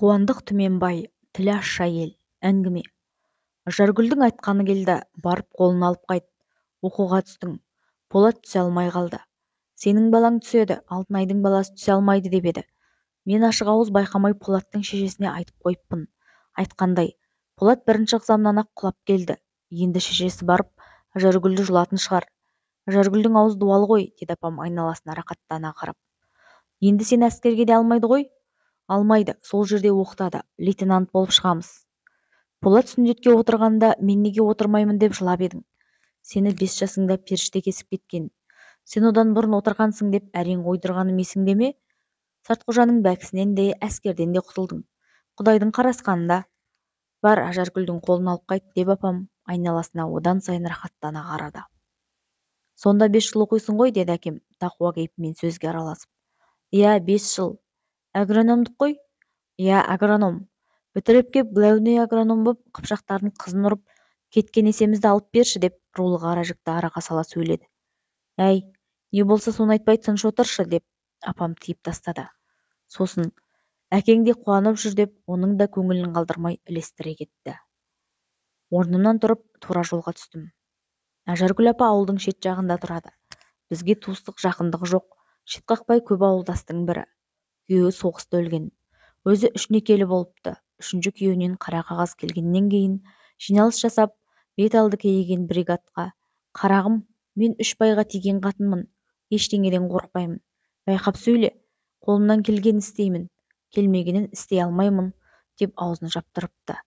Қуандық Түменбай, тілі ащы әйел, әңгіме. Ажаргүлдің айтқаны келді, барып қолын алып қайт. Оқуға түстің. Полат түсе алмай қалды. Сенің балаң түседі, Алтынайдың баласы түсе алмайды деп еді. Мен ашық ауыз байқамай Полаттың шешесіне айтып қойыппын. Айтқандай, Полат бірінші ықзамнан-ақ құлап келді. Енді шешесі барып, Ажаргүлді жұлатын шығар. Ажаргүлдің аузы дуалы ғой, деді апам айналасына рақаттана қарап. Енді сені әскерге де алмайды ғой? Алмайды, сол жерде оқытады, лейтенант болып шығамыз. Полат сүндетке отырғанда мен неге отырмаймын деп жылап едің. Сені 5 жасыңда періште кесіп кеткен. Сен одан бұрын отырғансың деп әрең ойдырғаным есіңде ме? Сартқожаның бәкісінен де әскерден де құтылдың. Құдайдың қарасқанында. Бар, Ажаргүлдің қолын алып қайт деп апам айналасына одан сайын рахаттана қарады. Сонда 5 жыл оқисың ғой, деді әкем тақуа кейіпмен сөзге араласып. Иә, 5 жыл. Агрономдық қой? Иә, агроном. Бітіріп кеп главный агроном боп қыпшақтардың қызын ұрып кеткен есемізді алып берші деп рулы қара жігітті араға сала сөйледі. Әй, не болса соны айтпай тыныш отыршы деп апам тиіп тастады. Сосын әкең де қуанып жүр деп оның да көңілін қалдырмай ілестіре кетті. Орнымнан тұрып тура жолға түстім. Ажаргүл апа ауылдың шет жағында тұрады. Бізге туыстық жақындығы жоқ, шетқақпай көп ауылдастың бірі. Күйеуі соғыста өлген. Өзі 3 некелі болыпты. 3-ші күйеуінен қара қағаз келгеннен кейін жиналыс жасап, бет алды кейіген бригадқа. Қарағым, мен 3 байға тиген қатынмын. Ештеңеден қорықпаймын. Байқап сөйле. Қолымнан келгенін істеймін. Келмегенін істей алмаймын, деп аузын жаптырыпты.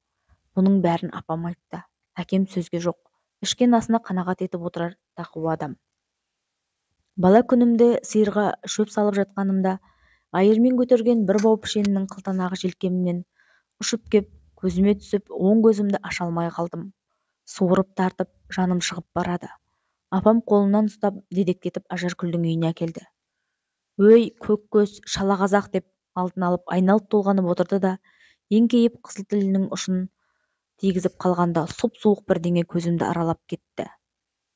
Бұның бәрін апам айтты. Әкем сөзге жоқ. Ішкен асына қанағат етіп отырар тақуа адам. Бала күнімде сиырға шөп салып жатқанымда айырмен көтерген бір бау пішеннің қылтанағы желкемнен ұшып кеп көзіме түсіп, оң көзімді аша алмай қалдым. Суырып тартып, жаным шығып барады. Апам қолымнан ұстап, дедектетіп Ажаргүлдің үйіне әкелді. Өй, көк көз, шала қазақ деп алтын алып айналып толғанып отырды да, еңкейіп қызыл тілінің ұшын тигізіп қалғанда сұп-суық бірдеңе көзімді аралап кетті.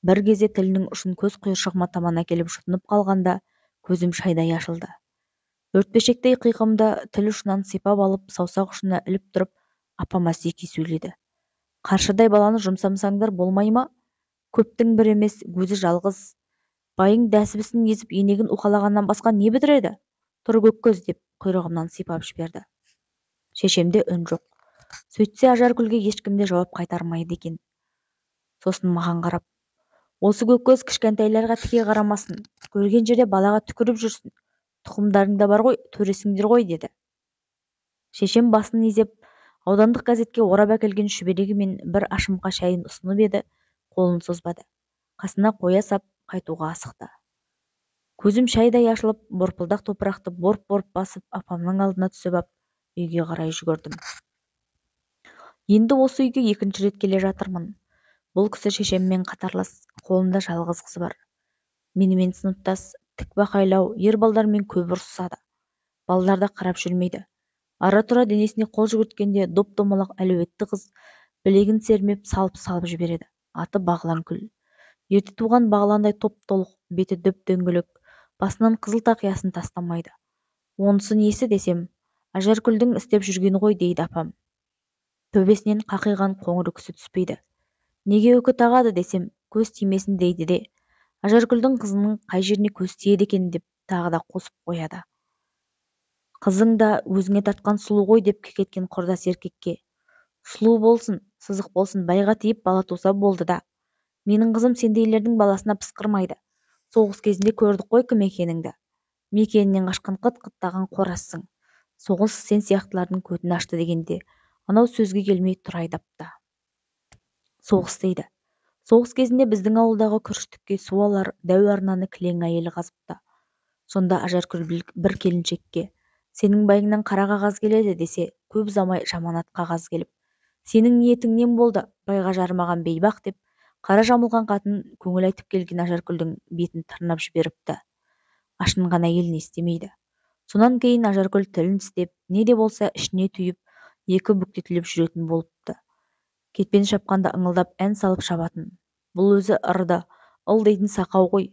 Бір кезде тілінің ұшын көз құйыршығыма таман әкеліп жұтынып қалғанда, көзім шайдай ашылды. Өртпешектей қиқымды тіл ұшынан сипап алып, саусақ ұшына іліп тұрып, апама зеки сөйледі. Қаршыдай баланы жұмсамсаңдар болмай ма? Көптің бір емес, өзі жалғыз. Байың дәсібісін езіп енегін уқалағаннан басқа не бітіреді? Тұр көк көз деп құйрығымнан сипап жіберді. Шешемде үн жоқ. Сөйтсе Ажаргүлге ешкімде жауап қайтармайды екен. Сосын маған қарап, осы көк көз кішкентайларға тіке қарамасын, көрген жерде балаға түкіріп жүрсін. Тұқымдарыңда бар ғой, төресіңдер ғой, деді. Шешем басын изеп, аудандық газетке орап әкелген шүберегімен бір ашымқа шайын ұсынып еді, қолын созбады. Қасына қоя сап, қайтуға асықты. Көзім шайдай ашылып, борпылдақ топырақты борп-борп басып, апамның алдына түсіп ап, үйге қарай жүгірдім. Енді осы үйге 2-ші рет келе жатырмын. Бұл кісі шешеммен қатарлас, қолында жалғыз қызы бар. Менімен сыныптас, тік бақайлау, ер балдармен көп ұрсысады. Балдар да қарап жүрмейді. Ара-тұра денесіне қол жүгірткенде доп-домалақ әлеуетті қыз білегін сермеп салып-салып жібереді. Аты Бағланкүл. Ерте туған бағландай топ-толық, беті дөп-дөңгелек, басынан қызыл тақиясын тастамайды. Онысы несі десем, Ажаргүлдің істеп жүргені ғой, дейді апам. Төбесінен қақиған қоңыр үкісі түспейді. Неге үкі тағады десем, көз тимесін дейді де, Ажаргүлдің қызының қай жеріне көз тиеді екен деп тағы да қосып қояды. Қызың да өзіңе тартқан сұлу ғой деп кекеткен құрдас еркекке. Сұлу болсын, сызық болсын, байға тиіп бала туса болды да. Менің қызым сендейлердің баласына пысқырмайды. Соғыс кезінде көрдік қой кім екеніңді. Мекенінен қашқан қыт-қыттаған қорассың. Соғыс сен сияқтылардың көтін ашты дегенде, анау сөзге келмей тұр айдапты. Соғыс дейді. Соғыс кезінде біздің ауылдағы күріштікке су алар дәу арнаны кілең әйелі қазыпты. Сонда Ажаргүл бір келіншекке, сенің байыңнан қара қағаз келеді десе, көп ұзамай жаманат қағаз келіп, сенің ниетіңнен болды, байға жарымаған бейбақ деп, қара жамылған қатын көңіл айтып келген Ажаргүлдің бетін тырнап жіберіпті. Ашынған әйел не істемейді. Сонан кейін Ажаргүл тілін тістеп, не де болса ішіне түйіп, екі бүктетіліп жүретін болыпты. Кетпен шапқанда ыңылдап ән салып шабатын. Бұл өзі ырды, ыл дейтін сақау ғой.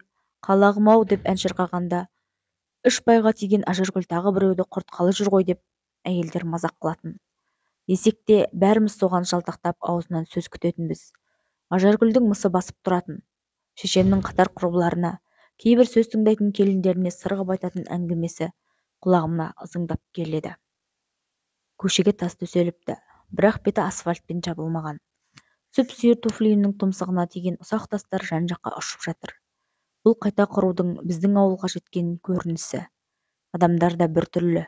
Қалағым-ау деп ән шырқағанда, 3 байға тиген Ажаргүл тағы біреуді құртқалы жүр ғой деп әйелдер мазақ қылатын. Десек те бәріміз соған жалтақтап аузынан сөз күтетінбіз. Ажаргүлдің мысы басып тұратын. Шешемнің қатар құрбыларына, кейбір сөз тыңдайтын келіндеріне сырғып айтатын әңгімесі құлағыма ызыңдап келеді. Көшеге тас төселіпті, бірақ беті асфальтпен жабылмаған. Сүп-сүйір туфлиімнің тұмсығына тиген ұсақ тастар жан-жаққа ұшып жатыр. Бұл қайта құрудың біздің ауылға жеткен көрінісі. Адамдар да біртүрлі.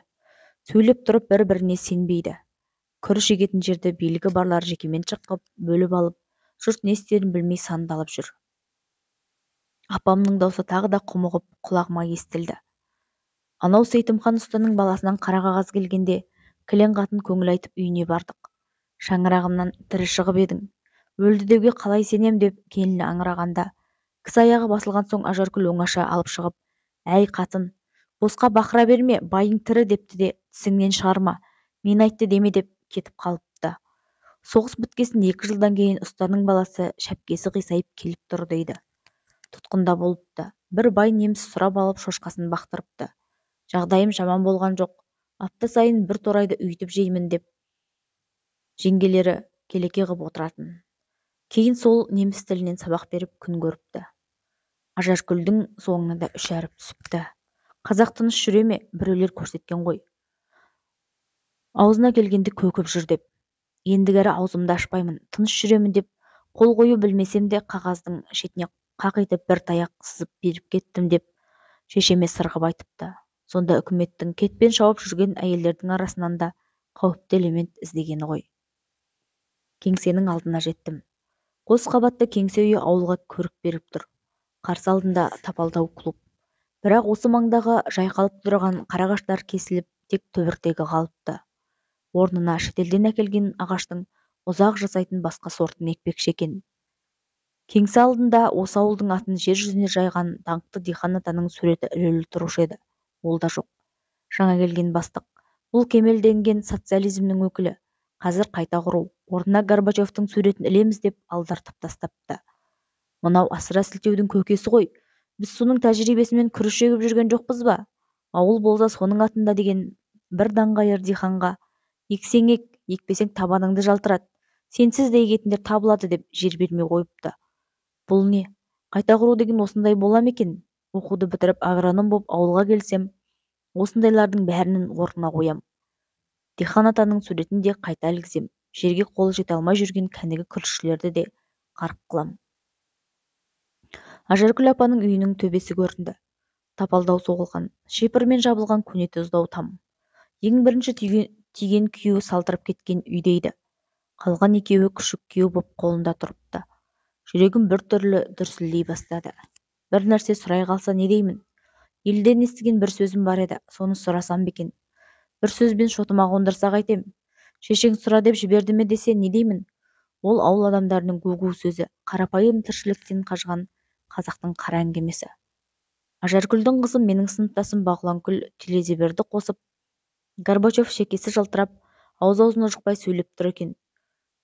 Сөйлеп тұрып бір-біріне сенбейді. Күріш егетін жерді белгі барлар жекеменшік қып бөліп алып, жұрт не істерін білмей сандалып жүр. Апамның даусы тағы да құмығып құлағыма естілді. Анау Сейтімхан ұстаның баласынан қара қағаз келгенде, кілең қатын көңіл айтып үйіне бардық. Шаңырағымнан тірі шығып едің. Өлді деуге қалай сенем деп келіні аңырағанда, кісі аяғы басылған соң Ажаргүл оңаша алып шығып, әй қатын, босқа бақыра берме, байың тірі депті де тісіңнен шығарма, мен айтты деме деп кетіп қалыпты. Соғыс біткесін 2 жылдан кейін ұстаның баласы шәпкесі қисайып келіп тұр дейді. Тұтқында болыпты. Бір бай неміс сұрап алып шошқасын бақтырыпты. Жағдайым жаман болған жоқ. Апта сайын бір торайды үйтіп жеймін деп жеңгелері келеке қып отыратын. Кейін сол неміс тілінен сабақ беріп күн көріпті. Ажаргүлдің соңына да 3 әріп түсіпті. Қазақ тыныш жүре ме, біреулер көрсеткен ғой. Аузына келгенді көкіп жүр деп. Ендігәрі аузымды ашпаймын, тыныш жүремін деп қол қою білмесем де қағаздың шетіне қақ етіп бір таяқ сызып беріп кеттім деп шешеме сырғып айтыпты. Сонда үкіметтің кетпен шауып жүрген әйелдердің арасынан да қауіпті элемент іздегені ғой. Кеңсенің алдына жеттім. Қос қабатты кеңсе үйі ауылға көрік беріп тұр. Қарсы алдында тапалдау клуб. Бірақ осы маңдағы жайқалып тұрған қарағаштар кесіліп, тек түбіртегі қалыпты. Орнына шетелден әкелген ағаштың ұзақ жасайтын басқа сортын екпекші екен. Кеңсе алдында осы ауылдың атын жер жүзіне жайған даңқты диқан атаның суреті ілулі тұрушы еді. Ол да жоқ. Жаңа келген бастық. Бұл кемелденген социализмнің өкілі. Қазір қайта құру, орнына Горбачевтың суретін ілеміз деп алдартып тастапты. Мынау асыра сілтеудің көкесі ғой. Біз соның тәжірибесімен күріш егіп жүрген жоқпыз ба? Ауыл болса соның атында деген бір даңғайыр диханға ексең ек, екпесең табаныңды жалтырат. Сенсіз де егетіндер табылады деп жер бермей қойыпты. Бұл не? Қайта құру деген осындай бола ма екен? Оқуды бітіріп агроном боп ауылға келсем, осындайлардың бәрінің орнына қоям. Дихан атаның суретін де қайта ілгізем. Жерге қолы жете алмай жүрген кәнігі күрішшілерді де қарық қылам. Ажаргүл апаның үйінің төбесі көрінді. Тапалдау соғылған, шипырмен жабылған көне тұздау там. Ең бірінші тиген күйеуі салтырып кеткен үйдейді. Қалған екеуі күшік күйеу боп қолында тұрыпты. Жүрегім бір түрлі дүрсілдей бастады. Бір нәрсе сұрай қалса не деймін? Елден естіген бір сөзім бар еді, соны сұрасам бекен. Бір сөзбен шотыма қондырса қайтем. Шешең сұра деп жіберді ме десе не деймін? Ол ауыл адамдарының гу-гу сөзі, қарапайым тіршіліктен қажған қазақтың қара әңгімесі. Ажаргүлдің қызы менің сыныптасым Бағланкүл телезеберді қосып, Горбачев шекесі жалтырап, ауыз-аузына жұқпай сөйлеп тұр екен.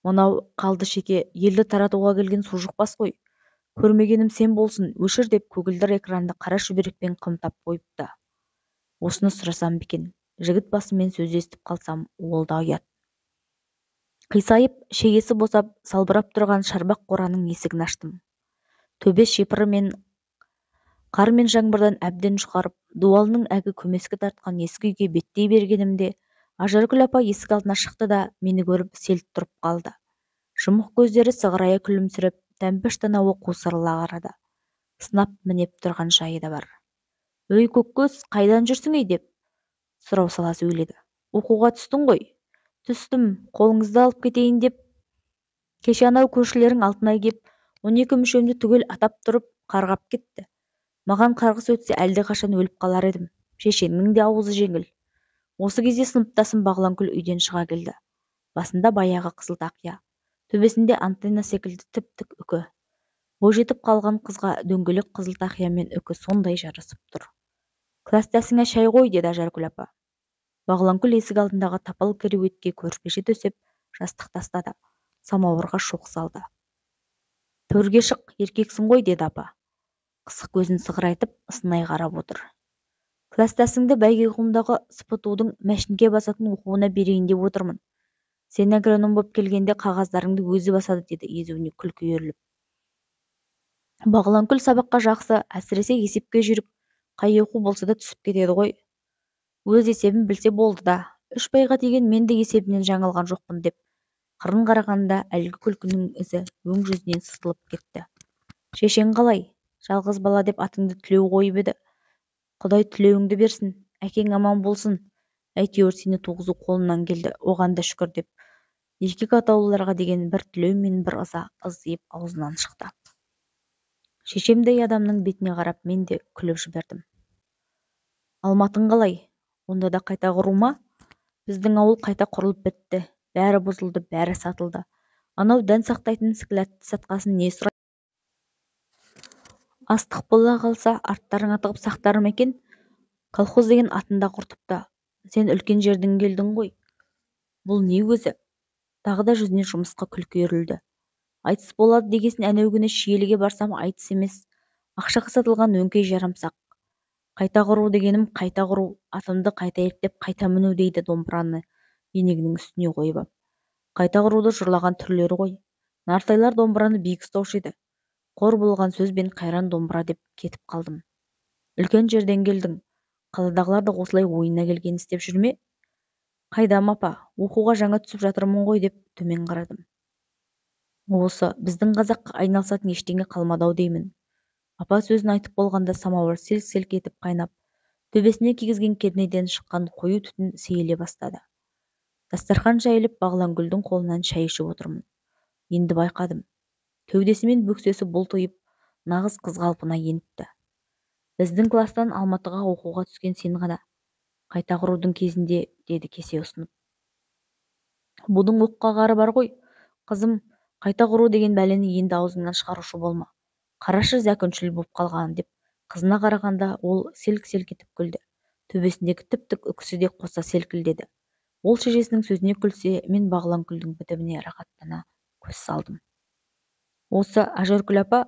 Мынау қалды шеке елді таратуға келген су жұқпас қой. Көрмегенім сен болсын, өшір деп көгілдір экранды қара шүберекпен қымтап қойыпты. Осыны сұрасам бекен, жігіт басымен сөз естіп қалсам, ол да ұят. Қисайып, шегесі босап, салбырап тұрған шарбақ қораның есігін аштым. Төбе шипыры мен қар мен жаңбырдан әбден жұқарып, дуалының әгі көмескі тартқан ескі үйге беттей бергенімде, Ажаргүл апа есік алдына шықты да мені көріп селт тұрып қалды. Жұмық көздері сығырая күлімсіреп, тәмпіш танауы қусырыла қарады. Сынап мінеп тұрған жайы да бар. Өй көккөз, қайдан жүрсің ей деп сұрау сала сөйледі. Оқуға түстің ғой? Түстім, қолыңызды алып кетейін деп. Кеше анау көршілерің Алтынай кеп, 12 мүшемді түгел атап тұрып қарғап кетті. Маған қарғыс өтсе әлде қашан өліп қалар едім. Шешеңнің де аузы жеңіл. Осы кезде сыныптасым Бағланкүл үйден шыға келді. Басында баяғы қызыл тақия, төбесінде антенна секілді тіп-тік үкі. Бойжетіп қалған қызға дөңгелек қызыл тақия мен үкі сондай жарасып тұр. Кластасыңа шай ғой, деді Ажаргүл апа. Бағланкүл есік алдындағы тапал кереуетке көрпеше төсеп, жастық тастады. Самауырға шоқ салды. Төрге шық, еркексің ғой, деді апа. Қысық көзін сығырайтып, ысынай қарап отыр. Кластасыңды бәйгеқұмдағы СПТУ-дың мәшінге басатын оқуына берейін деп отырмын. Сен агроном боп келгенде қағаздарыңды өзі басады, деді езуіне күлкі үйіріліп. Бағланкүл сабаққа жақсы, әсіресе есепке жүйрік, қай оқу болса да түсіп кетеді ғой. Өз есебін білсе болды да. 3 байға тиген мен де есебінен жаңылған жоқпын деп қырын қарағанда әлгі күлкінің ізі өң жүзінен сытылып кетті. Шешең қалай? Жалғыз бала деп атыңды Тілеу қойып еді. Құдай тілеуіңді берсін, әкең аман болсын. Әйтеуір сені туғызу қолынан келді, оған да шүкір деп. Еркек атаулыларға деген бір тілеу мен бір ыза ыздиып аузынан шықты. Шешемдей адамның бетіне қарап мен де күліп жібердім. Алматың қалай? Онда да қайта құру ма? Біздің ауыл қайта құрылып бітті. Бәрі бұзылды, бәрі сатылды. Анау дән сақтайтын склятты сатқасын не сұрайды? Астық бола қалса арттарыңа тығып сақтар ма екен? Колхоз деген атында құртыпты. Сен үлкен жердің келдің ғой. Бұл не өзі? Тағы да жүзіне жұмысқа күлкі үйірілді. Айтыс болады дегесін әнеугүні Шиеліге барсам айтыс емес. Ақшаға сатылған өңкей жарамсақ. Қайта құру дегенім қайта құру, атымды қайта ерттеп қайта міну дейді домбыраны енегінің үстіне қойып ап. Қайта құруды жырлаған түрлері ғой. Нартайлар домбыраны биік ұстаушы еді. Қор болған сөзбен қайран домбыра деп кетіп қалдым. Үлкен жерден келдің. Қаладағылар да осылай ойына келген істеп жүрме? Қайдам апа, оқуға жаңа түсіп жатырмын ғой деп төмен қарадым. Осы біздің қазаққа айналысатын ештеңе қалмады-ау деймін. Апа сөзін айтып болғанда самауыр селк-селк етіп қайнап, төбесіне кигізген кернейден шыққан қою түтін сейіле бастады. Дастархан жайылып Бағланкүлдің қолынан шай ішіп отырмын. Енді байқадым. Кеудесімен бөксесі бұлтиып, нағыз қыз қалпына еніпті. Біздің кластан Алматыға оқуға түскен сен ғана. Қайта құрудың кезінде, деді кесе ұсынып. Бұның оққа қары бар ғой. Қызым, қайта құру деген бәлені енді аузыңнан шығарушы болма. Қарашы зәкүншіл боп қалғанын деп қызына қарағанда ол селк-селк етіп күлді. Төбесіндегі тіп-тік үкісі де қоса селкілдеді. Ол шешесінің сөзіне күлсе, мен Бағланкүлдің бітіміне рахаттана көз салдым. Осы Ажаркүл апа,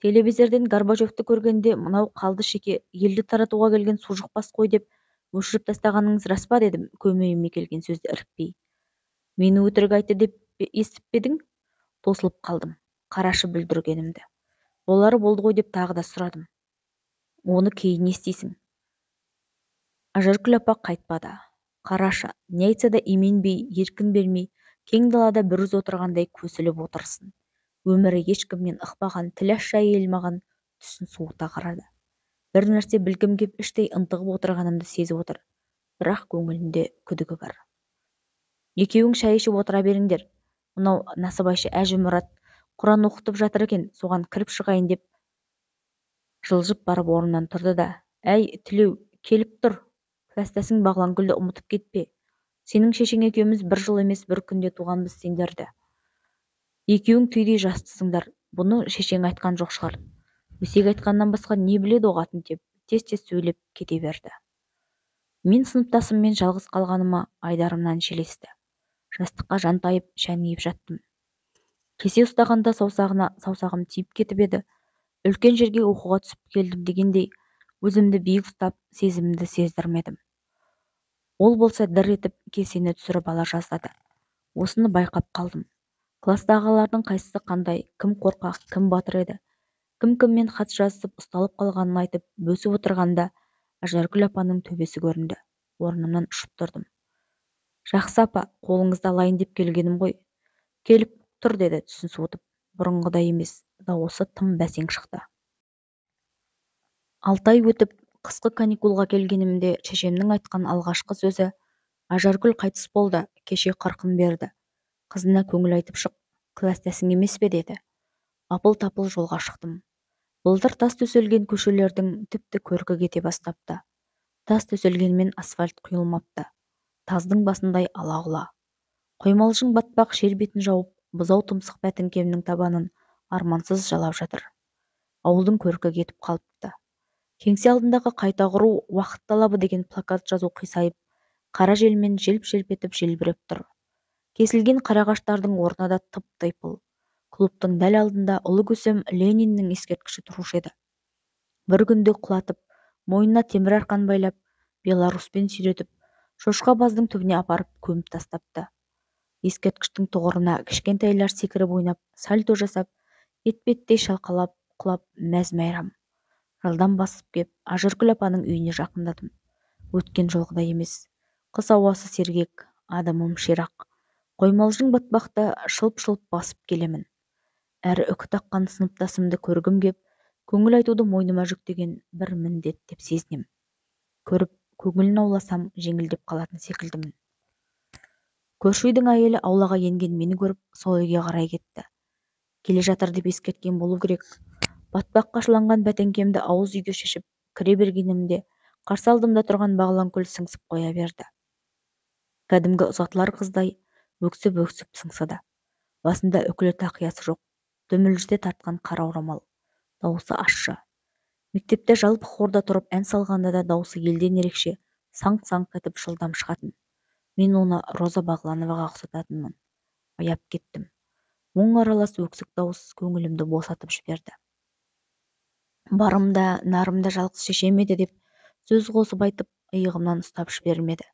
телевизорден Горбачевті көргенде мынау қалды шеке елді таратуға келген су жұқпас қой деп өшіріп тастағаныңыз рас па, дедім көмейіме келген сөзді ірікпей. Мені өтірік айтты деп естіп пе едің? Тосылып қалдым. Қарашы бүлдіргенімді. Болары болды ғой деп тағы да сұрадым. Оны кейін естисің. Ажаркүл апа қайтпады. Қарашы, не айтса да именбей, еркін бермей, кең далада бір өзі отырғандай көсіліп отырсын. Өмірі ешкімнен ықпаған тілашша әйел маған түсін суыта қарады. Бір нәрсе білгім кеп іштей ынтығып отырғанымды сезіп отыр. Бірақ көңілінде күдігі бар. Екеуің шай ішіп отыра беріңдер. Мынау Насыбайшы Әжімұрат Құран оқытып жатыр екен, соған кіріп шығайын деп жылжып барып орнынан тұрды да, әй, Тілеу, келіп тұр. Кластасың Бағланкүлді ұмытып кетпе. Сенің шешең екеуміз бір жыл емес бір күнде туғанбыз сендерді. Екеуің түйдей жастысыңдар. Бұны шешең айтқан жоқ шығар. Өсек айтқаннан басқа не біледі оғатын деп тез-тез сөйлеп кете берді. Мен сыныптасыммен жалғыз қалғаныма айдарымнан шелесті. Жастыққа жантайып шәңиіп жаттым. Кесе ұстағанда саусағым тиіп кетіп еді. Үлкен жерге оқуға түсіп келдім дегендей, өзімді биік ұстап, сезімімді сездірмедім. Ол болса дір етіп кесені түсіріп ала жаздады. Осыны байқап қалдым. Кластағылардың қайсысы қандай, кім қорқақ, кім батыр еді. Кім-кіммен хат жазысып ұсталып қалғанын айтып, бөсіп отырғанда Ажаркүл апаның төбесі көрінді. Орнымнан ұшып тұрдым. Жақсы апа, қолыңызды алайын деп келгенім ғой. Келіп тұр, деді түсін суытып. Бұрынғыдай емес, дауысы тым бәсең шықты. 6 ай өтіп, қысқы каникулға келгенімде шешемнің айтқан алғашқы сөзі: Ажаркүл қайтыс болды, кеше қырқын берді. Қызына көңіл айтып шық, кластасың емес пе, деді. Апыл-тапыл жолға шықтым. Былтыр тас төселген көшелердің тіпті көркі кете бастапты. Тас төселгенмен асфальт құйылмапты. Таздың басындай ала-құла. Қоймалжың батпақ жер бетін жауып, бұзау тұмсық бәтіңкемнің табанын армансыз жалап жатыр. Ауылдың көркі кетіп қалыпты. Кеңсе алдындағы қайта құру уақыт талабы деген плакат жазу қисайып, қара желмен желп-желп етіп желбіреп тұр. Кесілген қарағаштардың орнада тып-типыл. Клубтың дәл алдында ұлы көсем Лениннің ескерткіші тұрушы еді. Бір күнде құлатып, мойнына темір арқан байлап, Беларуспен сүйретіп, шошқа баздың түбіне апарып көміп тастапты. Ескерткіштің тұғырына кішкентайлар секіріп ойнап, сальто жасап, етпеттей шалқалап, құлап мәз-мәйрам. Жалдан басып кеп, Ажаргүл апаның үйіне жақындадым. Өткен жолғыдай емес. Қыс ауасы сергек, адымым ширақ. Қоймалжың батпақты шылп-шылп басып келемін. Әрі үкі таққан сыныптасымды көргім кеп, көңіл айтуды мойныма жүктеген бір міндет деп сезінем. Көріп, көңілін ауласам, жеңілдеп қалатын секілдімін. Көрші үйдің әйелі аулаға енген мені көріп, сол үйге қарай кетті. Келе жатыр деп ескерткен болу керек. Батпаққа шыланған бәтеңкемді ауыз үйге шешіп, кіре бергенімде, қарсы алдымда тұрған Бағланкүл сыңсып қоя берді. Кәдімгі ұзатылар қыздай өксіп-өксіп сыңсыды. Басында үкілі тақиясы жоқ, дүмілжіте тартқан қара орамал. Дауысы ащы. Мектепте жалпы хорда тұрып ән салғанда да дауысы елден ерекше, саңқ-саңқ етіп жылдам шығатын. Мен оны Роза Бағлановаға ұқсататынмын. Аяп кеттім. Мұң аралас өксік дауыс көңілімді босатып жіберді. Барымда, нарымда жалғыз шешем еді деп сөз қосып айтып, иығымнан ұстап жібермеді.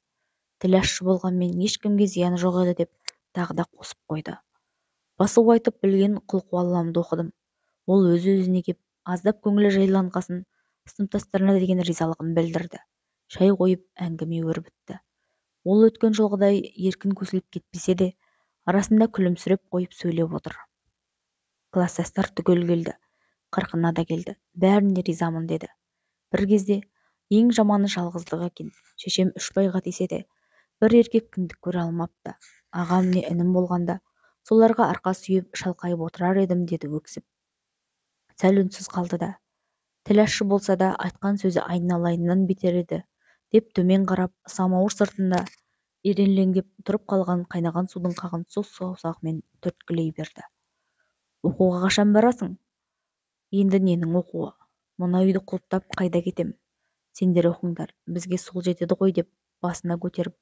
Тіл ащы болғанмен ешкімге зияны жоқ еді деп тағы да қосып қойды. Басу айтып білген құлқуалламды оқыдым. Ол өз-өзіне кеп, аздап көңілі жайланғасын, сыныптастарына деген ризалығын білдірді. Шай қойып әңгіме өрбітті. Ол өткен жолғыдай еркін көсіліп кетпесе де, арасында күлімсіреп қойып сөйлеп отыр. Класстастар түгел келді. Қырқына да келді. Бәріне ризамын деді. Бір кезде ең жаманы жалғыздық екен. Шешем 3 байға тисе де, бір еркек кіндік көре алмапты. Ағам не інім болғанда, соларға арқа сүйеп шалқайып отырар едім деді өксіп. Сәл үнсіз қалды да, тіл ащы болса да айтқан сөзі айналайыннан бетер еді, деп төмен қарап, самауыр сыртында ирелеңдеп тұрып қалған қайнаған судың қағын сұқ саусағымен түрткілей берді. Оқуға қашан барасың? Енді ненің оқуы? Мына үйді құлыптап қайда кетем? Сендер оқыңдар, бізге сол жетеді ғой деп басына көтеріп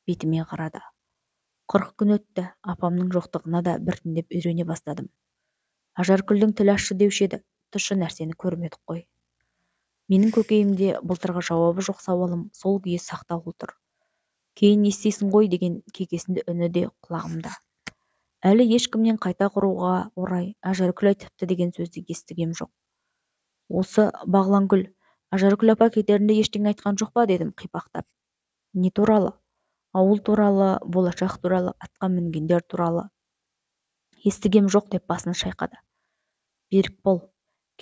бетіме қарады. 40 күн өтті, апамның жоқтығына да біртіндеп үйрене бастадым. Ажаргүлдің тілі ащы деуші еді, тұщы нәрсені көрмедік қой. Менің көкейімде былтырғы жауабы жоқ сауалым сол күйі сақтаулы тұр. Кейін естисің ғой деген кекесінді үні де құлағымда. Әлі ешкімнен қайта құруға орай Ажаргүл айтыпты деген сөзді естігем жоқ. Осы Бағланкүл, Ажаргүл апа кетерінде ештеңе айтқан жоқ па дедім қипақтап. Не туралы? Ауыл туралы, болашақ туралы, атқа мінгендер туралы. Естігем жоқ деп басын шайқады. Берік бол,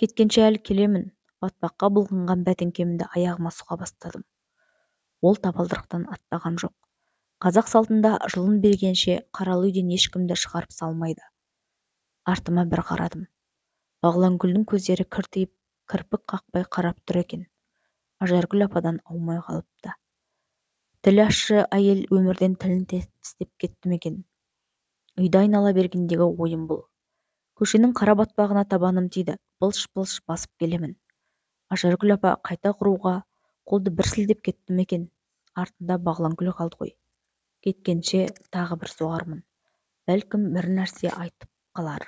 кеткенше әлі келемін. Батпаққа бұлғынған бәтеңкемді аяғыма сұға бастадым. Ол табалдырықтан аттаған жоқ. Қазақ салтында жылын бергенше қаралы үйден ешкімді шығарып салмайды. Артыма бір қарадым. Бағланкүлдің көздері кіртиіп, кірпік қақпай қарап тұр екен. Ажаргүл ападан аумай қалыпты. Тілі ащы әйел өмірден тілін тістеп кетті ме екен? Үйді айнала бергендегі ойым бұл. Көшенің қара батпағына табаным тиді, былш-былш басып келемін. Ажаргүл апа қайта құруға қолды бір сілтеп кетті ме екен? Артында Бағланкүл қалды ғой. Кеткенше тағы бір соғармын. Бәлкім бір нәрсе айтып қалар.